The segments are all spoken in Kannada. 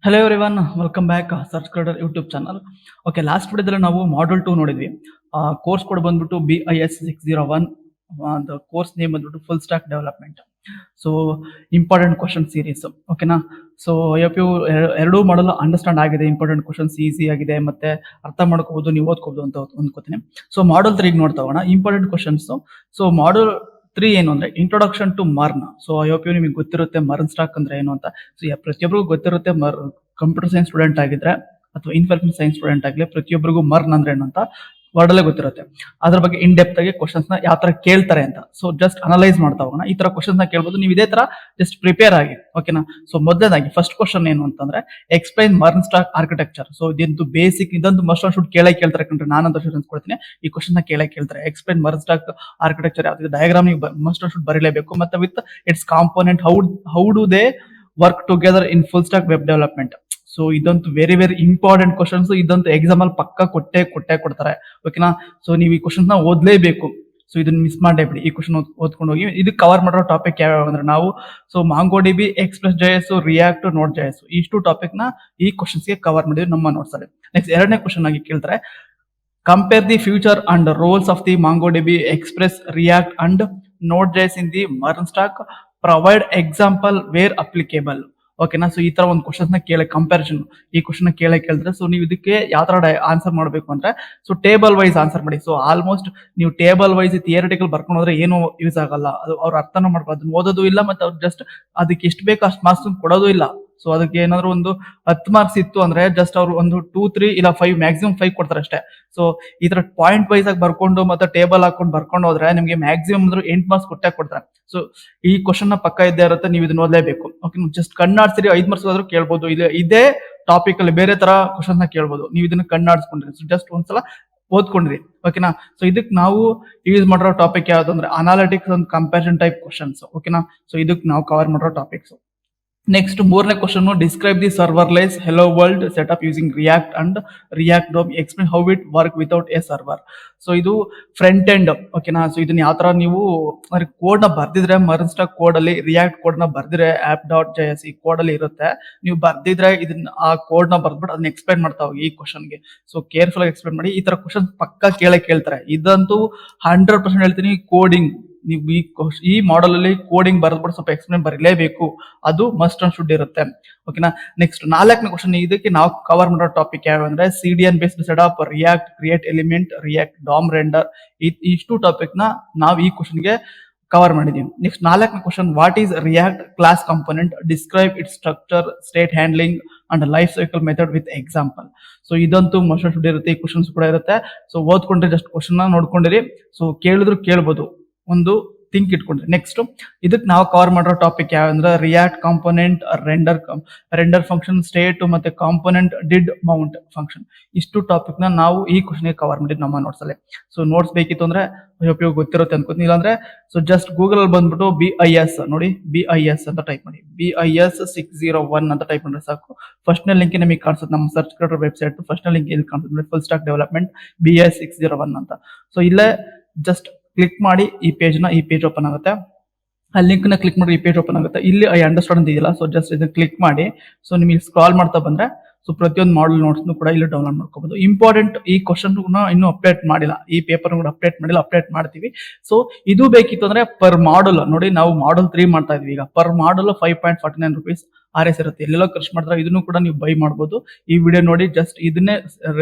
Hello everyone, welcome back search creator YouTube channel. Okay, last ವಿಡಿಯೋದಲ್ಲಿ ನಾವು ಮಾಡಲ್ 2 ನೋಡಿದ್ವಿ. ಕೋರ್ಸ್ ಕೋಡ್ ಬಂದ್ಬಿಟ್ಟು BIS601. ಕೋರ್ಸ್ ನೇಮ್ ಬಂದ್ಬಿಟ್ಟು full stack development. So important question series. ಓಕೆನಾ? ಸೊ ಯು ಎರಡೂ ಮಾಡಲು ಅಂಡರ್ಸ್ಟ್ಯಾಂಡ್ ಆಗಿದೆ. ಇಂಪಾರ್ಟೆಂಟ್ ಕ್ವಶನ್ಸ್ ಈಸಿ ಆಗಿದೆ, ಮತ್ತೆ ಅರ್ಥ ಮಾಡ್ಕೋಬಹುದು, ನೀವು ಓದ್ಕೋಬಹುದು ಅಂತ ಅಂದ್ಕೋತೀನಿ. ಸೊ ಮಾಡಲ್ 3 ನೋಡ್ತಾ ಹೋಗೋಣ. Important questions. ಸೊ ಮಾಡಲ್ 3 ಏನು ಅಂದ್ರೆ ಇಂಟ್ರೊಡಕ್ಷನ್ ಟು ಮರ್ನ್. ಸೊ ನಿಮಗೆ ಗೊತ್ತಿರುತ್ತೆ ಮರ್ನ್ ಸ್ಟಾಕ್ ಅಂದ್ರೆ ಏನು ಅಂತ. ಸೊ ಪ್ರತಿಯೊಬ್ಬರಿಗೂ ಗೊತ್ತಿರುತ್ತೆ. ಕಂಪ್ಯೂಟರ್ ಸೈನ್ಸ್ ಸ್ಟೂಡೆಂಟ್ ಆಗಿದ್ರೆ ಅಥವಾ ಇನ್ಫಾರ್ಮೇಶನ್ ಸೈನ್ಸ್ ಸ್ಟೂಡೆಂಟ್ ಆಗಲಿ ಪ್ರತಿಯೊಬ್ಬರಿಗೂ ಮರ್ನ್ ಅಂದ್ರೆ ಏನು ಅಂತ ವರ್ಡಲ್ಲೇ ಗೊತ್ತಿರುತ್ತೆ. ಅದ್ರ ಬಗ್ಗೆ ಇನ್ ಡೆಪ್ತ್ ಆಗಿ ಕ್ವಶನ್ಸ್ ನ ಯಾವ ತರ ಕೇಳ್ತಾರೆ ಅಂತ ಸೊ ಜಸ್ಟ್ ಅನಲೈಸ್ ಮಾಡ್ತಾ ಹೋಗೋಣ. ಈ ತರ ಕ್ವಶನ್ಸ್ ನ ಕೇಳ್ಬೋದು, ನೀವು ಇದೇ ತರ ಜಸ್ಟ್ ಪ್ರಿಪೇರ್ ಆಗಿ. ಓಕೆನಾ? ಸೊ ಮೊದಲನೇದಾಗಿ ಫಸ್ಟ್ ಕ್ವಶನ್ ಏನು ಅಂತಂದ್ರೆ ಎಕ್ಸ್ಪ್ಲೈನ್ ಮರ್ನ್ ಸ್ಟಾಕ್ ಆರ್ಕಿಟೆಕ್ಚರ್. ಸೊ ಇದಂತೂ ಬೇಸಿಕ್, ಇದಂತೂ ಮಸ್ಟ್ ಶುಡ್ ಕೇಳ್ತಾರೆ ಕಂಡ್ರೆ ನಾನಂತ ಅಶ್ಯೂರೆನ್ಸ್ ಕೊಡ್ತೀನಿ. ಈ ಕ್ವಶನ್ ನ ಕೇಳ್ತಾರೆ. ಎಕ್ಸ್ಪ್ಲೈನ್ ಮರ್ನ್ ಸ್ಟಾಕ್ ಆರ್ಕಿಟೆಕ್ಚರ್ ಯಾವ್ದು ಡಯಾಗ್ರಾಮ್ ನೀವು ಮಸ್ಟ್ ಶುಡ್ ಬರೀಲೇಬೇಕು. ಮತ್ತೆ with its component, how do they work together in full stack web development. So ಇದಂತೂ ವೆರಿ ಇಂಪಾರ್ಟೆಂಟ್ ಕ್ವಶನ್ಸ್. ಇದಂತೂ ಎಕ್ಸಾಮ್ ಅಲ್ಲಿ ಪಕ್ಕ ಕೊಟ್ಟೆ ಕೊಡ್ತಾರೆ. ಓಕೆನಾ? ಸೊ ನೀವು ಈ ಕ್ವಶನ್ಸ್ ನ ಓದ್ಲೇಬೇಕು. ಸೊ ಇದನ್ನ ಮಿಸ್ ಮಾಡೇ ಬಿಡಿ. ಈ ಕ್ವಶನ್ ಓದ್ಕೊಂಡು ಹೋಗಿ. ಇದು ಕವರ್ ಮಾಡಿರೋ ಟಾಪಿಕ್ ಯಾವ್ಯಾವ ಅಂದ್ರೆ ನಾವು MongoDB, Express.js, React, Node.js ಇಷ್ಟು ಟಾಪಿಕ್ ನ ಈ ಕ್ವಶನ್ಸ್ ಗೆ ಕವರ್ ಮಾಡಿದ್ವಿ ನಮ್ಮ ನೋಟ್ಸ್ ಅಲ್ಲಿ. ನೆಕ್ಸ್ಟ್ ಎರಡನೇ ಕ್ವಶನ್ ಆಗಿ ಕೇಳ್ತಾರೆ, compare the future and roles of the MongoDB, Express, React and Node.js in the MERN stack. Provide example where applicable. ಓಕೆನಾ? ಸೊ ಈ ತರ ಒಂದು ಕ್ವಶನ್ಸ್ ನ ಕಂಪ್ಯಾರಿಸನ್ ಈ ಕ್ವಶನ್ ನ ಕೇಳಿದ್ರೆ ಸೊ ನೀವು ಇದಕ್ಕೆ ಯಾವ ತರ ಆನ್ಸರ್ ಮಾಡಬೇಕು ಅಂದ್ರೆ ಸೊ ಟೇಬಲ್ ವೈಸ್ ಆನ್ಸರ್ ಮಾಡಿ. ಸೊ ಆಲ್ಮೋಸ್ಟ್ ನೀವು ಟೇಬಲ್ ವೈಸ್ ಥಿಯರಿಟಿಕಲ್ ಬರ್ಕೊಂಡು ಹೋದ್ರೆ ಏನು ಯೂಸ್ ಆಗಲ್ಲ. ಅದು ಅವ್ರ ಅರ್ಥನೂ ಮಾಡ್ಕೊಳ್ಳೋದು, ಅದನ್ನ ಓದೋದು ಇಲ್ಲ, ಮತ್ತೆ ಅವ್ರು ಜಸ್ಟ್ ಅದಕ್ಕೆ ಎಷ್ಟು ಬೇಕು ಅಷ್ಟು ಮಾರ್ಕ್ಸ್ ಕೊಡೋದು ಇಲ್ಲ. ಸೊ ಅದಕ್ಕೆ ಏನಾದ್ರು ಒಂದು 10 ಮಾರ್ಕ್ಸ್ ಇತ್ತು ಅಂದ್ರೆ ಜಸ್ಟ್ ಅವ್ರು ಒಂದು 2, 3 ಇಲ್ಲ 5, ಮ್ಯಾಕ್ಸಿಮಮ್ 5 ಕೊಡ್ತಾರೆ ಅಷ್ಟೇ. ಸೊ ಈ ತರ ಪಾಯಿಂಟ್ ವೈಸ್ ಆಗಿ ಬರ್ಕೊಂಡು ಮತ್ತೆ ಟೇಬಲ್ ಹಾಕೊಂಡು ಬರ್ಕೊಂಡು ಹೋದ್ರೆ ನಿಮ್ಗೆ ಮ್ಯಾಕ್ಸಿಮಮ್ ಅಂದ್ರೆ 8 ಮಾರ್ಕ್ಸ್ ಕೊಡ್ತಾರೆ. ಸೊ ಈ ಕ್ವಶನ್ ನ ಪಕ್ಕ ಇದ್ದೇ ಇರುತ್ತೆ, ನೀವು ಇದನ್ನ ಓದಲೇಬೇಕು. ಓಕೆ, ಜಸ್ಟ್ ಕಣ್ಣಾಡ್ಸಿರಿ 5 ಮಾರ್ಕ್ಸ್ ಆದ್ರೂ ಕೇಳ್ಬೋದು. ಇದೇ ಟಾಪಿಕ್ ಅಲ್ಲಿ ಬೇರೆ ತರ ಕ್ವಶನ್ ನ ಕೇಳ್ಬೋದು, ನೀವು ಇದನ್ನ ಕಣ್ಣಾಡ್ಸ್ಕೊಂಡ್ರಿ. ಸೊ ಜಸ್ಟ್ ಒಂದ್ಸಲ ಓದ್ಕೊಂಡ್ರಿ. ಓಕೆನಾ? ಸೊ ಇದಕ್ಕೆ ನಾವು ಯೂಸ್ ಮಾಡಿರೋ ಟಾಪಿಕ್ ಯಾವ್ದು ಅಂದ್ರೆ analytics and comparison type questions. ಓಕೆನಾ? ಸೊ ಇದಕ್ಕೆ ನಾವು ಕವರ್ ಮಾಡಿರೋ ಟಾಪಿಕ್ಸ್. ನೆಕ್ಸ್ಟ್ ಮೂರನೇ question, describe the serverless hello world setup using React and React DOM. Explain how it work without a server. So ಇದು ಫ್ರಂಟ್ ಎಂಡ್. ಓಕೆನಾ? ಸೊ ಇದನ್ನ ಯಾವ ತರ ನೀವು ಕೋಡ್ ನ ಬರ್ದಿದ್ರೆ ಮರ್ನ್ ಸ್ಟಾಕ್ ಕೋಡ್ ಅಲ್ಲಿ ರಿಯಾಕ್ಟ್ ಕೋಡ್ ನ ಬರ್ದಿದ್ರೆ app.js ಈ ಕೋಡ್ ಅಲ್ಲಿ ಇರುತ್ತೆ. ನೀವು ಬರ್ದಿದ್ರೆ ಇದನ್ನ ಆ ಕೋಡ್ ನ ಬರ್ದ್ಬಿಟ್ಟು ಅದನ್ನ ಎಕ್ಸ್ಪ್ಲೈನ್ ಮಾಡ್ತಾ ಹೋಗಿ ಈ ಕ್ವಶನ್ ಗೆ. ಸೊ ಕೇರ್ಫುಲ್ ಆಗಿ ಎಕ್ಸ್ಪ್ಲೈನ್ ಮಾಡಿ. ಈ ತರ ಕ್ವಶನ್ ಪಕ್ಕ ಕೇಳ್ತಾರೆ. ಇದಂತೂ 100% ಹೇಳ್ತೀನಿ. ಕೋಡಿಂಗ್ ನೀವು ಈ ಮಾಡಲ್ ಅಲ್ಲಿ ಕೋಡಿಂಗ್ ಬರೆದ್ಬಿಟ್ಟು ಸ್ವಲ್ಪ ಎಕ್ಸ್ಪ್ಲೇನ್ ಬರೀಲೇಬೇಕು. ಅದು ಮಸ್ಟ್ ಅಂಡ್ ಶುಡ್ ಇರುತ್ತೆ. ಓಕೆನಾ? ನೆಕ್ಸ್ಟ್ 4ನೇ ಕ್ವಶನ್, ಇದಕ್ಕೆ ನಾವು ಕವರ್ ಮಾಡೋ ಟಾಪಿಕ್ ಯಾವ ಅಂದ್ರೆ CDN based setup, react create element, react dam render. ಇಷ್ಟು ಟಾಪಿಕ್ ನ ನಾವು ಈ ಕ್ವಶನ್ ಗೆ ಕವರ್ ಮಾಡಿದೀವಿ. ನೆಕ್ಸ್ಟ್ 4ನೇ question, what is react class component, describe it structure, state handling and life cycle method with example. So ಇದಂತೂ ಮಸ್ಟ್ ಶುಡ್ ಇರುತ್ತೆ. ಈ ಕ್ವಶನ್ಸ್ ಕೂಡ ಇರುತ್ತೆ. ಸೊ ಓದ್ಕೊಂಡ್ರೆ ಜಸ್ಟ್ ಕ್ವಶನ್ ನ ನೋಡ್ಕೊಂಡಿರಿ. ಸೊ ಕೇಳಿದ್ರು ಕೇಳ್ಬೋದು, ಒಂದು ಥಿಂಕ್ ಇಟ್ಕೊಂಡ್ರಿ. ನೆಕ್ಸ್ಟ್ ಇದಕ್ಕೆ ನಾವು ಕವರ್ ಮಾಡಿರೋ ಟಾಪಿಕ್ ಯಾವ ಅಂದ್ರೆ react component, render function, state ಮತ್ತೆ ಕಾಂಪೋನೆಂಟ್ ಡಿಡ್ ಮೌಂಟ್ ಫಂಕ್ಷನ್. ಇಷ್ಟು ಟಾಪಿಕ್ ನ ನಾವು ಈ ಕ್ವಶನ್ ಗೆ ಕವರ್ ಮಾಡಿದ್ ನಮ್ಮ ನೋಟ್ಸ್ ಅಲ್ಲಿ. ಸೊ ನೋಟ್ಸ್ ಬೇಕಿತ್ತು ಅಂದ್ರೆ ಉಪಯೋಗ ಗೊತ್ತಿರುತ್ತೆ ಅನ್ಕೋತೀನಿ. ಇಲ್ಲಾಂದ್ರೆ ಸೊ ಜಸ್ಟ್ ಗೂಗಲ್ ಅಲ್ಲಿ ಬಂದ್ಬಿಟ್ಟು BIS ನೋಡಿ, BIS ಅಂತ ಟೈಪ್ ಮಾಡಿ. BIS601 ಅಂತ ಟೈಪ್ ಮಾಡಿದ್ರೆ ಸಾಕು. ಫಸ್ಟ್ ನ ಲಿಂಕ್ ನಿಮಗೆ ಕಾಣಿಸುತ್ತೆ, ನಮ್ಮ ಸರ್ಚ್ ಕ್ರಿಯೇಟರ್ ವೆಬ್ಸೈಟ್ ಫಸ್ಟ್ ನ ಲಿಂಕ್ ಇಲ್ಲಿ ಕಾಣಿಸುತ್ತೆ, ಫುಲ್ ಸ್ಟಾಕ್ ಡೆವಲಪ್ಮೆಂಟ್ BIS601 ಅಂತ. ಸೊ ಇಲ್ಲೇ ಜಸ್ಟ್ ಕ್ಲಿಕ್ ಮಾಡಿ ಈ ಪೇಜ್ ಓಪನ್ ಆಗುತ್ತೆ. ಆ ಲಿಂಕ್ ನ ಕ್ಲಿಕ್ ಮಾಡಿ ಈ ಪೇಜ್ ಓಪನ್ ಆಗುತ್ತೆ. ಇಲ್ಲಿ ಐ ಅಂಡರ್ಸ್ಟ್ಯಾಂಡ್ ಅಂತ ಇದೆಯಲ್ಲ, ಸೊ ಜಸ್ಟ್ ಇದನ್ನ ಕ್ಲಿಕ್ ಮಾಡಿ. ಸೊ ನಿಮಗೆ ಸ್ಕ್ರಾಲ್ ಮಾಡ್ತಾ ಬಂದ್ರೆ ಸೊ ಪ್ರತಿಯೊಂದು ಮಾಡಲ್ ನೋಟ್ಸ್ ಕೂಡ ಇಲ್ಲಿ ಡೌನ್ಲೋಡ್ ಮಾಡ್ಕೋಬಹುದು. ಇಂಪಾರ್ಟೆಂಟ್ ಈ ಕ್ವಶನ್ ಇನ್ನೂ ಅಪ್ಡೇಟ್ ಮಾಡಿಲ್ಲ, ಈ ಪೇಪರ್ ಕೂಡ ಅಪ್ಡೇಟ್ ಮಾಡ್ತೀವಿ. ಸೊ ಇದು ಬೇಕಿತ್ತು ಅಂದ್ರೆ ಪರ್ ಮಾಡಲ್ ನೋಡಿ, ನಾವು ಮಾಡಲ್ 3 ಮಾಡ್ತಾ ಇದೀವಿ ಈಗ. ಪರ್ ಮಾಡಲ್ 5.49 rupees RS ಇರುತ್ತೆ. ಎಲ್ಲೆಲ್ಲೋ ಖರ್ಚು ಮಾಡಿದ್ರೆ ಇದನ್ನು ಕೂಡ ನೀವು ಬೈ ಮಾಡಬಹುದು. ಈ ವಿಡಿಯೋ ನೋಡಿ ಜಸ್ಟ್ ಇದನ್ನೇ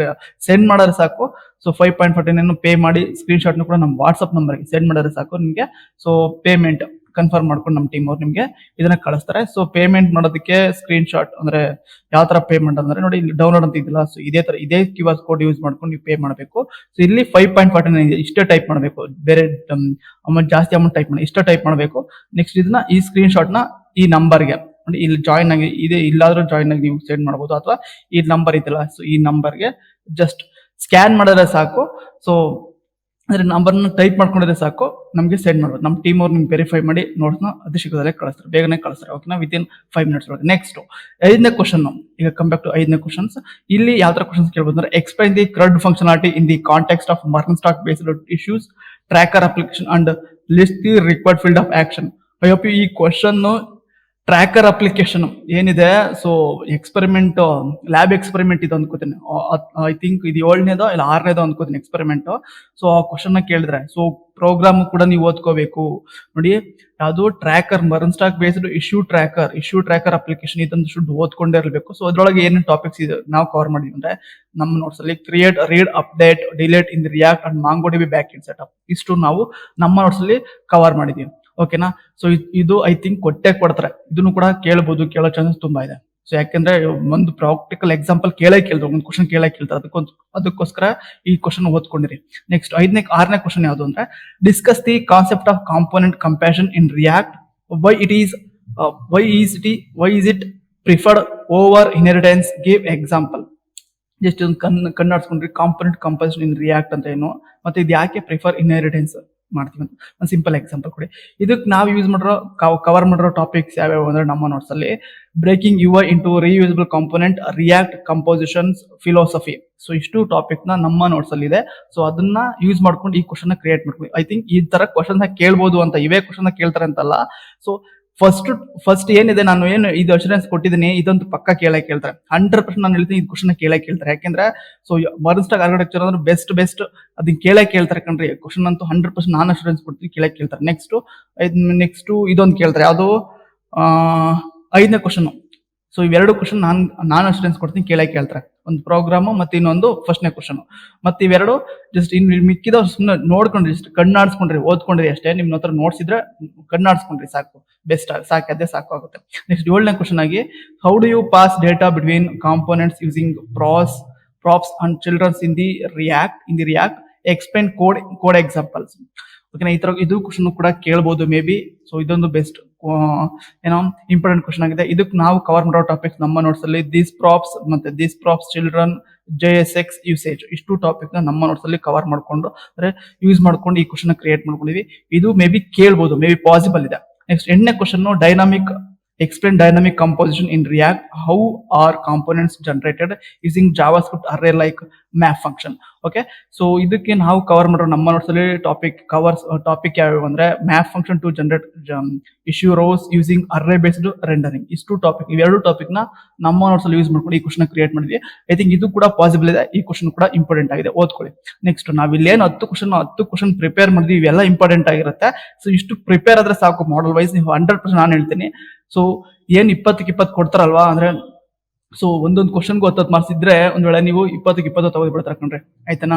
ಸೆಂಡ್ ಮಾಡಿದ್ರೆ ಸಾಕು. ಸೊ 5.49 ಪೇ ಮಾಡಿ ಸ್ಕ್ರೀನ್ ಶಾಟ್ ಕೂಡ ನಮ್ಮ ವಾಟ್ಸ್ಆಪ್ ನಂಬರ್ಗೆ ಸೆಂಡ್ ಮಾಡಿದ್ರೆ ಸಾಕು ನಿಮಗೆ. ಸೊ ಪೇಮೆಂಟ್ ಕನ್ಫರ್ಮ್ ಮಾಡ್ಕೊಂಡು ನಮ್ಮ ಟೀಮ್ ಅವ್ರು ನಿಮಗೆ ಇದನ್ನ ಕಳಿಸ್ತಾರೆ. ಸೊ ಪೇಮೆಂಟ್ ಮಾಡೋದಕ್ಕೆ ಸ್ಕ್ರೀನ್ ಶಾಟ್ ಅಂದ್ರೆ ಯಾವ ತರ ಪೇಮೆಂಟ್ ಅಂದ್ರೆ ನೋಡಿ, ಇಲ್ಲಿ ಡೌನ್ಲೋಡ್ ಅಂತ ಇದೆಯಲ್ಲ, ಸೊ ಇದೇ QR ಕೋಡ್ ಯೂಸ್ ಮಾಡ್ಕೊಂಡು ನೀವು ಪೇ ಮಾಡಬೇಕು. ಸೊ ಇಲ್ಲಿ 5.49 ಇದೆ, ಇಷ್ಟೇ ಟೈಪ್ ಮಾಡಬೇಕು. ಬೇರೆ ಅಮೌಂಟ್ ಜಾಸ್ತಿ ಅಮೌಂಟ್ ಟೈಪ್ ಮಾಡಿ ಇಷ್ಟೇ ಟೈಪ್ ಮಾಡಬೇಕು. ನೆಕ್ಸ್ಟ್ ಇದನ್ನ ಈ ಸ್ಕ್ರೀನ್ ಶಾಟ್ ನ ಈ ನಂಬರ್ಗೆ ನೋಡಿ, ಇಲ್ಲಿ ಜಾಯಿನ್ ಆಗಿ ಇದೆ, ಇಲ್ಲಾದ್ರೂ ಜಾಯಿನ್ ಆಗಿ ನೀವು ಸೆಂಡ್ ಮಾಡಬಹುದು, ಅಥವಾ ಈ ನಂಬರ್ ಇದೆಯಲ್ಲ, ಸೊ ಈ ನಂಬರ್ಗೆ ಜಸ್ಟ್ ಸ್ಕ್ಯಾನ್ ಮಾಡಿದ್ರೆ ಸಾಕು. ಸೊ ಅಂದ್ರೆ ನಂಬರ್ನ ಟೈಪ್ ಮಾಡ್ಕೊಂಡಿದ್ರೆ ಸಾಕು, ನಮಗೆ ಸೆಂಡ್ ಮಾಡ್ಬೋದು. ನಮ್ಮ ಟೀಮ್ ಅವ್ರು ನಿಮ್ಗೆ ವೆರಿಫೈ ಮಾಡಿ ನೋಟ್ಸ್ನ ಅತಿ ಶೀಘ್ರದಲ್ಲೇ ಕಳಿಸ್ತಾರೆ, ಬೇಗನೆ ಕಳಿಸ್ತಾರೆ. ಓಕೆನಾ? ವಿತಿನ್ 5 minutes ಒಳಗೆ. ನೆಕ್ಸ್ಟ್ 5ನೇ ಕ್ವಶನ್, ಈಗ ಕಮ್ ಬ್ಯಾಕ್ ಟು 5ನೇ ಕ್ವಶನ್ಸ್. ಇಲ್ಲಿ ಯಾವ ತರ ಕ್ವಶನ್ಸ್ ಕೇಳ್ಬೋದು ಅಂದ್ರೆ explain the CRUD functionality in the context of MERN stack based issues, tracker application and list the required field of action. ಈ ಕ್ವಶನ್ ಟ್ರ್ಯಾಕರ್ ಅಪ್ಲಿಕೇಶನ್ ಏನಿದೆ, ಸೊ ಎಕ್ಸ್ಪೆರಿಮೆಂಟ್ ಲ್ಯಾಬ್ ಎಕ್ಸ್ಪೆರಿಮೆಂಟ್ ಇದು ಅನ್ಕೋತೀನಿ. ಐ ಥಿಂಕ್ ಇದು 7ನೇದೋ ಇಲ್ಲ 6ನೇದೋ ಅನ್ಕೋತೀನಿ ಎಕ್ಸ್ಪೆರಿಮೆಂಟ್. ಸೊ ಆ ಕ್ವಶನ್ ಕೇಳಿದ್ರೆ ಸೊ ಪ್ರೋಗ್ರಾಮ್ ಕೂಡ ನೀವು ಓದ್ಕೋಬೇಕು ನೋಡಿ. ಯಾವುದು tracker MERN stack based issue tracker application ಇದನ್ನು ಶುಡ್ ಓದ್ಕೊಂಡೇ ಇರಬೇಕು. ಸೊ ಅದ್ರೊಳಗೆ ಏನೇನು ಟಾಪಿಕ್ಸ್ ಇದೆ ನಾವು ಕವರ್ ಮಾಡಿದ್ವಿ ಅಂದ್ರೆ ನಮ್ಮ ನೋಟ್ಸ್ ಅಲ್ಲಿ create, read, update, delete in React and MongoDB back end setup ಇಷ್ಟು ನಾವು ನಮ್ಮ ನೋಟ್ಸ್ ಅಲ್ಲಿ ಕವರ್ ಮಾಡಿದೀವಿ. ಓಕೆನಾ. ಸೊ ಇದು ಐ ಥಿಂಕ್ ಕೊಡ್ತಾರೆ, ಇದನ್ನು ಕೂಡ ಕೇಳೋ ಚಾನ್ಸಸ್ ತುಂಬಾ ಇದೆ. ಸೊ ಯಾಕೆಂದ್ರೆ ಒಂದು ಪ್ರಾಕ್ಟಿಕಲ್ ಎಕ್ಸಾಂಪಲ್ ಕೇಳ್ತಾರೆ, ಒಂದು ಕ್ವಶನ್ ಕೇಳ್ತಾರೆ, ಅದಕ್ಕೋಸ್ಕರ ಈ ಕ್ವಶನ್ ಓದ್ಕೊಂಡಿರಿ. ನೆಕ್ಸ್ಟ್ 6ನೇ ಕ್ವಶನ್ ಯಾವುದು ಅಂದ್ರೆ discuss the concept of component composition in React, why is it preferred over inheritance, give example. Just ಒಂದು ಕಣ್ಣಾಡ್ಸ್ಕೊಂಡ್ರಿ ಕಾಂಪೋನೆಂಟ್ ಕಂಪ್ಯಾಷನ್ ಇನ್ ರಿಯಾಕ್ಟ್ ಅಂತ ಏನು, ಮತ್ತೆ ಇದು ಯಾಕೆ ಪ್ರಿಫರ್ ಇನ್ಹೆರಿಟೆನ್ಸ್ ಮಾಡ್ತೀವಿ ಅಂತ ಒಂದು ಸಿಂಪಲ್ ಎಕ್ಸಾಂಪಲ್ ಕೊಡಿ. ಇದಕ್ಕೆ ನಾವು ಯೂಸ್ ಮಾಡಿರೋ ಕವರ್ ಮಾಡಿರೋ ಟಾಪಿಕ್ಸ್ ಯಾವ್ಯಾವ ಅಂದ್ರೆ ನಮ್ಮ ನೋಟ್ಸ್ ಅಲ್ಲಿ breaking UI into reusable component, react compositions, philosophy. So ಇಷ್ಟು ಟಾಪಿಕ್ ನಮ್ಮ ನೋಟ್ಸ್ ಅಲ್ಲಿ ಇದೆ. ಸೊ ಅದನ್ನ ಯೂಸ್ ಮಾಡ್ಕೊಂಡು ಈ ಕ್ವಶನ್ ಕ್ರಿಯೇಟ್ ಮಾಡ್ಕೊಂಡು ಐ ಥಿಂಕ್ ಈ ತರ ಕ್ವಶನ್ ಕೇಳ್ಬೋದು ಅಂತ, ಇವೇ ಕ್ವಶನ್ ಕೇಳ್ತಾರೆ ಅಂತಲ್ಲ. ಸೊ ಫಸ್ಟ್ ಏನಿದೆ, ನಾನು ಏನು ಇದು ಅಶ್ಯೂರೆನ್ಸ್ ಕೊಟ್ಟಿದ್ದೀನಿ, ಇದಂತೂ ಪಕ್ಕ ಕೇಳ್ತಾರೆ 100%. ನಾನು ಹೇಳ್ತೀನಿ ಇದು ಕ್ವಶನ್ ಕೇಳ್ತಾರೆ. ಯಾಕೆಂದ್ರೆ ಸೊ ಮರ್ನ್ ಸ್ಟಾಕ್ ಆರ್ಕಿಟೆಕ್ಚರ್ ಅಂದ್ರೆ ಬೆಸ್ಟ್ ಅದನ್ನ ಕೇಳ್ತಾರೆ ಕಣ್ರಿ. ಕ್ವಶನ್ ಅಂತೂ 100% ನಾನು ಅಶ್ಯೂರೆನ್ಸ್ ಕೊಡ್ತೀನಿ ಕೇಳ್ತಾರೆ. ನೆಕ್ಸ್ಟ್ ಇದೊಂದು ಕೇಳ್ತಾರೆ, ಯಾವುದು 5ನೇ ಕ್ವಶನ್. ಸೊ ಇವೆರಡು ಕ್ವಶನ್ ನಾನು ಅಶ್ಯೂರೆನ್ಸ್ ಕೊಡ್ತೀನಿ ಕೇಳ್ತಾರೆ. ಒಂದು ಪ್ರೋಗ್ರಾಮ್ ಮತ್ತೆ ಇನ್ನೊಂದು 1ನೇ ಕ್ವಶನ್. ಮತ್ತೆ ಇವೆರಡು ಜಸ್ಟ್ ಇನ್ನು ಮಿಕ್ಕಿದ ಸುಮ್ಮನೆ ನೋಡ್ಕೊಂಡ್ರಿ, ಜಸ್ಟ್ ಕಣ್ಣಾಡ್ಸ್ಕೊಂಡ್ರಿ, ಓದ್ಕೊಂಡ್ರಿ ಅಷ್ಟೇ. ನಿಮ್ಮ ಹತ್ರ ನೋಟ್ಸ್ ಇದ್ರೆ ಕಣ್ಣಾಡ್ಸ್ಕೊಂಡ್ರಿ ಸಾಕು, ಅದೇ ಸಾಕು ಆಗುತ್ತೆ. ನೆಕ್ಸ್ಟ್ 7ನೇ ಕ್ವಶನ್ ಆಗಿ how do you pass data between components using props and childrens in the React, explain code examples. ಓಕೆನಾ. ಈ ತರ ಇದು ಕ್ವಶನ್ ಕೂಡ ಕೇಳ್ಬೋದು ಮೇ ಬಿ. ಸೊ ಇದೊಂದು ಬೆಸ್ಟ್ ಇಂಪಾರ್ಟೆಂಟ್ ಕ್ವಶನ್ ಆಗಿದೆ. ಇದಕ್ಕೆ ನಾವು ಕವರ್ ಮಾಡೋ ಟಾಪಿಕ್ಸ್ ನಮ್ಮ ನೋಟ್ಸ್ ಅಲ್ಲಿ this props children, JSX usage ಇಷ್ಟು ಟಾಪಿಕ್ ನಮ್ಮ ನೋಟ್ಸ್ ಅಲ್ಲಿ ಕವರ್ ಮಾಡ್ಕೊಂಡು ಅಂದ್ರೆ ಯೂಸ್ ಮಾಡ್ಕೊಂಡು ಈ ಕ್ವಶನ್ ಕ್ರಿಯೇಟ್ ಮಾಡ್ಕೊಂಡಿವಿ. ಇದು ಮೇ ಬಿ ಕೇಳ್ಬೋದು, ಮೇ ಬಿ ಪಾಸಿಬಲ್ ಇದೆ. ನೆಕ್ಸ್ಟ್ 8ನೇ question explain dynamic composition in React, how are components generated using JavaScript array like map function. Okay. So ಇದಕ್ಕೆ ನಾವು ಕವರ್ ಮಾಡೋ ನಮ್ಮ ನೋಟ್ಸ್ ಅಲ್ಲಿ ಟಾಪಿಕ್ ಯಾವ್ಯಾವ ಅಂದ್ರೆ map function to generate issue rows using array based rendering. ಇಷ್ಟು ಟಾಪಿಕ್, ಇವೆರಡು ಟಾಪಿಕ್ ನಮ್ಮ ನೋಟ್ಸ್ ಅಲ್ಲಿ ಯೂಸ್ ಮಾಡ್ಕೊಂಡು ಈ ಕ್ವಶನ್ ಕ್ರಿಯೇಟ್ ಮಾಡಿದ್ವಿ. ಐ ಥಿಂಕ್ ಇದು ಕೂಡ ಪಾಸಿಬಲ್ ಇದೆ. ಈ ಕ್ವಶನ್ ಕೂಡ ಇಂಪಾರ್ಟೆಂಟ್ ಆಗಿದೆ, ಓದ್ಕೊಳ್ಳಿ. ನೆಕ್ಸ್ಟ್ ನಾವಿಲ್ಲೇನು 10 ಕ್ವಶನ್ ಪ್ರಿಪೇರ್ ಮಾಡಿದ್ವಿ, ಇವೆಲ್ಲ ಇಂಪಾರ್ಟೆಂಟ್ ಆಗಿರುತ್ತೆ. ಸೊ ಇಷ್ಟು ಪ್ರಿಪೇರ್ ಆದ್ರೆ ಸಾಕು ಮಾಡಲ್ ವೈಸ್. ನೀವು 100% ನಾನು ಹೇಳ್ತೀನಿ. ಸೊ ಏನ್ 20 ಕೊಡ್ತಾರಲ್ವಾ, ಅಂದ್ರೆ ಸೊ ಒಂದೊಂದು ಕ್ವಶನ್ಗೂ 10 ಮಾರ್ಕ್ಸ್ ಇದ್ರೆ ಒಂದ್ ವೇಳೆ ನೀವು 20 ತೆಗೆದುಬಿಡ್ತಾರೆ ಕಣ್ರಿ, ಆಯ್ತಾನ.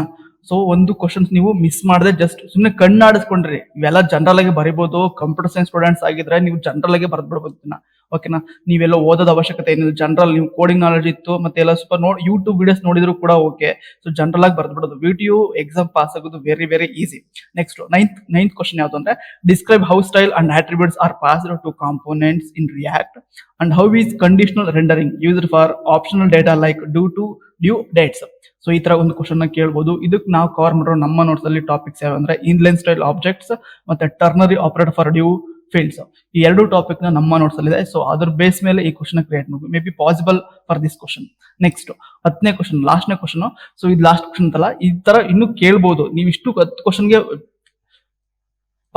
ಸೊ ಒಂದು ಕ್ವಶನ್ಸ್ ನೀವು ಮಿಸ್ ಮಾಡದೆ ಜಸ್ಟ್ ಸುಮ್ಮನೆ ಕಣ್ಣಾಡಿಸ್ಕೊಂಡ್ರಿ. ಇವೆಲ್ಲ ಜನರಲ್ ಆಗಿ ಬರಿಬಹುದು. ಕಂಪ್ಯೂಟರ್ ಸೈನ್ಸ್ ಸ್ಟೂಡೆಂಟ್ಸ್ ಆಗಿದ್ರೆ ನೀವು ಜನರಲ್ ಆಗಿ ಬರ್ದ್ಬಿಡ್ಬೋದು. ಓಕೆನಾ. ನೀವೆಲ್ಲ ಓದೋದ ಅವಶ್ಯಕತೆ ಏನಿಲ್ಲ. ಜನರಲ್ ನೀವು ಕೋಡಿಂಗ್ ನಾಲೆಜ್ ಇತ್ತು ಮತ್ತೆ ಎಲ್ಲ ಸ್ವಲ್ಪ ಯೂಟ್ಯೂಬ್ ವಿಡಿಯೋಸ್ ನೋಡಿದ್ರು ಕೂಡ ಓಕೆ. ಸೊ ಜನರಲ್ ಆಗಿ ಬರ್ದ್ಬಿಡೋದು. VTU ಎಕ್ಸಾಮ್ ಪಾಸ್ ಆಗೋದು very easy. Next 9th question ಯಾವ್ದು ಅಂದ್ರೆ describe how style and attributes are passed to components in React and how is conditional rendering used for optional data like due dates. So ಈ ತರ ಒಂದು ಕ್ವಶನ್ ಕೇಳ್ಬೋದು. ಇದಕ್ಕೆ ನಾವು ಕವರ್ ಮಾಡೋ ನಮ್ಮ ನೋಟ್ಸ್ ಅಲ್ಲಿ ಟಾಪಿಕ್ಸ್ ಯಾವ ಅಂದ್ರೆ ಇನ್ಲೈನ್ ಸ್ಟೈಲ್ ಆಬ್ಜೆಕ್ಟ್ಸ್ ಮತ್ತೆ ternary operator for due fields. ಈ ಎರಡು ಟಾಪಿಕ್ ನಮ್ಮ ನೋಟ್ಸ್ ಅಲ್ಲಿ ಇದೆ. ಸೊ ಅದ್ರ ಬೇಸ್ ಮೇಲೆ ಈ ಕ್ವಶನ್ ಕ್ರಿಯೇಟ್ ಮಾಡ್ಬೋದು, maybe possible for this question. Next 10ನೇ ಕ್ವಶನ್, ಲಾಸ್ಟ್ನೇ ಕ್ವಶನ್. ಸೊ ಇದು ಲಾಸ್ಟ್ ಕ್ವಶನ್ ಅಂತಲ್ಲ, ಈ ತರ ಇನ್ನು ಕೇಳ್ಬೋದು. ನೀವು ಇಷ್ಟು 10 ಕ್ವಶನ್ಗೆ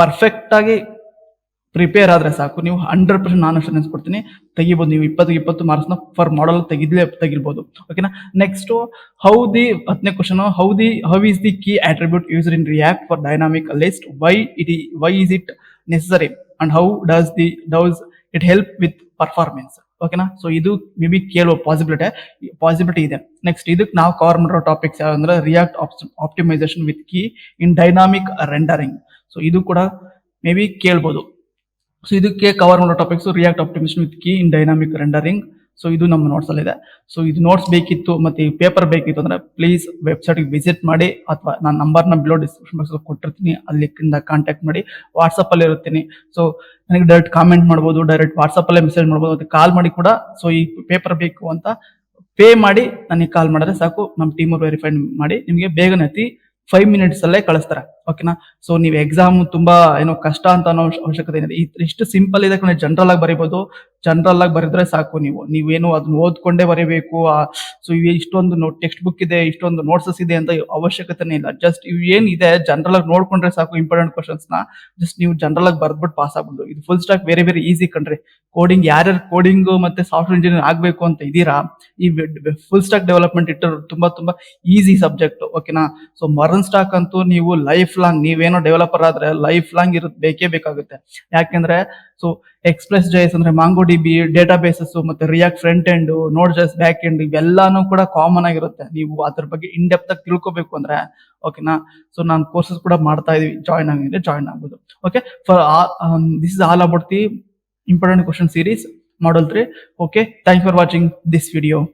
ಪರ್ಫೆಕ್ಟ್ ಆಗಿ ಪ್ರಿಪೇರ್ ಆದ್ರೆ ಸಾಕು, ನೀವು 100% ನಾನು ಅಶ್ಯೂರೆನ್ಸ್ ಕೊಡ್ತೀನಿ ತೆಗಿಬಹುದು. ನೀವು 20 ಮಾರ್ಕ್ಸ್ ಫಾರ್ ಮಾಡಲ್ ತೆಗಿರ್ಬೋದು. ಓಕೆನಾ. ನೆಕ್ಸ್ಟ್ 10ನೇ question how is the key attribute used in React for dynamic list, why is it necessary and how does it help with performance. ಓಕೆನಾ. ಸೊ ಇದು ಮೇ ಬಿ ಕೇಳುವ ಪಾಸಿಬಿಲಿಟಿ ಇದೆ. ನೆಕ್ಸ್ಟ್ ಇದಕ್ಕೆ ನಾವು ಕವರ್ ಮಾಡಿರೋ ಟಾಪಿಕ್ಸ್ ಯಾವ ಅಂದ್ರೆ React optimization with key in dynamic rendering. So ಇದು ಕೂಡ ಮೇ ಬಿ ಕೇಳ್ಬೋದು. ಸೊ ಇದಕ್ಕೆ ಕವರ್ ಮಾಡೋ topics React optimization with key in dynamic rendering. So ಇದು ನಮ್ಮ ನೋಟ್ಸ್ ಅಲ್ಲಿ ಇದೆ. ಸೊ ಇದು ನೋಟ್ಸ್ ಬೇಕಿತ್ತು ಮತ್ತೆ ಈ ಪೇಪರ್ ಬೇಕಿತ್ತು ಅಂದ್ರೆ ಪ್ಲೀಸ್ ವೆಬ್ಸೈಟ್ ವಿಸಿಟ್ ಮಾಡಿ, ಅಥವಾ ನಾನು ನಂಬರ್ನ ಬಿಲೋ ಡಿಸ್ಕ್ರಿಪ್ಷನ್ ಬಾಕ್ಸ್ ಕೊಟ್ಟಿರ್ತೀನಿ, ಅಲ್ಲಿಂದ ಕಾಂಟ್ಯಾಕ್ಟ್ ಮಾಡಿ. ವಾಟ್ಸಪ್ ಅಲ್ಲಿ ಇರ್ತೀನಿ. ಸೊ ನನಗೆ ಡೈರೆಕ್ಟ್ ಕಾಮೆಂಟ್ ಮಾಡ್ಬೋದು, ಡೈರೆಕ್ಟ್ ವಾಟ್ಸಪ್ ಅಲ್ಲೇ ಮೆಸೇಜ್ ಮಾಡ್ಬೋದು, ಮತ್ತೆ ಕಾಲ್ ಮಾಡಿ ಕೂಡ. ಸೊ ಈ ಪೇಪರ್ ಬೇಕು ಅಂತ ಪೇ ಮಾಡಿ ನನಗೆ ಕಾಲ್ ಮಾಡಿದ್ರೆ ಸಾಕು, ನಮ್ಮ ಟೀಮ್ ವೆರಿಫೈ ಮಾಡಿ ನಿಮಗೆ ಬೇಗನೆ ಅತಿ 5 ಮಿನಿಟ್ಸ್ ಅಲ್ಲೇ ಕಳಿಸ್ತಾರೆ. ಓಕೆನಾ. ಸೊ ನೀವು ಎಕ್ಸಾಮ್ ತುಂಬಾ ಏನೋ ಕಷ್ಟ ಅಂತ ಅನ್ನೋ ಅವಶ್ಯಕತೆ ಏನಿದೆ. ಇಷ್ಟು ಸಿಂಪಲ್ ಇದೆ ಕಣೆ, ಜನರಲ್ ಆಗಿ ಬರೀಬಹುದು. ಜನರಲ್ ಆಗಿ ಬರೆದ್ರೆ ಸಾಕು. ನೀವೇನು ಅದನ್ನ ಓದ್ಕೊಂಡೇ ಬರೀಬೇಕು. ಸೊ ಇಷ್ಟೊಂದು ಟೆಕ್ಸ್ಟ್ ಬುಕ್ ಇದೆ, ಇಷ್ಟೊಂದು ನೋಟ್ಸಸ್ ಇದೆ ಅಂತ ಅವಶ್ಯಕತೆನೇ ಇಲ್ಲ. ಜಸ್ಟ್ ಇವ್ ಏನಿದೆ ಜನರಲ್ ಆಗಿ ನೋಡ್ಕೊಂಡ್ರೆ ಸಾಕು. ಇಂಪಾರ್ಟೆಂಟ್ ಕ್ವಶನ್ಸ್ ನ ಜಸ್ಟ್ ನೀವು ಜನರಲ್ ಆಗಿ ಬರ್ದ್ಬಿಟ್ಟು ಪಾಸ್ ಆಗ್ಬೋದು. ಇದು full stack very very easy ಕಣ್ರಿ. ಕೋಡಿಂಗ್ ಯಾರ್ಯಾರು ಕೋಡಿಂಗ್ ಮತ್ತೆ ಸಾಫ್ಟ್ವೇರ್ ಇಂಜಿನಿಯರ್ ಆಗ್ಬೇಕು ಅಂತ ಇದೀರಾ, ಈ ಫುಲ್ ಸ್ಟಾಕ್ ಡೆವಲಪ್ಮೆಂಟ್ ಇಟ್ಟರು ತುಂಬಾ ತುಂಬಾ ಈಸಿ ಸಬ್ಜೆಕ್ಟ್. ಓಕೆನಾ. ಸೊ ಮರನ್ ಸ್ಟಾಕ್ ಅಂತೂ ನೀವು ಲೈಫ್ ಲಾಂಗ್, ನೀವೇನೋ ಡೆವಲಪರ್ ಆದ್ರೆ ಲೈಫ್ ಲಾಂಗ್ ಬೇಕೇ ಬೇಕಾಗುತ್ತೆ. ಯಾಕೆಂದ್ರೆ ಸೊ ಎಕ್ಸ್ಪ್ರೆಸ್ ಜೈಸ್ ಅಂದ್ರೆ ಮಾಂಗೋ ಡಿಬಿ ಡೇಟಾ ಬೇಸಸ್, ಮತ್ತೆ ರಿಯಾಕ್ಟ್ ಫ್ರಂಟ್ ಎಂಡ್, ನೋಡ್ ಜೈಸ್ ಬ್ಯಾಕ್ ಎಂಡ್, ಇವೆಲ್ಲಾನು ಕೂಡ ಕಾಮನ್ ಆಗಿರುತ್ತೆ. ನೀವು ಅದ್ರ ಬಗ್ಗೆ ಇನ್ ಡೆಪ್ತ್ ಆಗಿ ತಿಳ್ಕೊಬೇಕು ಅಂದ್ರೆ. ಓಕೆನಾ. ಸೊ ನಾನು ಕೋರ್ಸಸ್ ಕೂಡ ಮಾಡ್ತಾ ಇದೀವಿ, ಜಾಯ್ನ್ ಆಗ್ಬೋದು. Okay, for this is all about the important question series model 3. Okay, thanks for watching this video.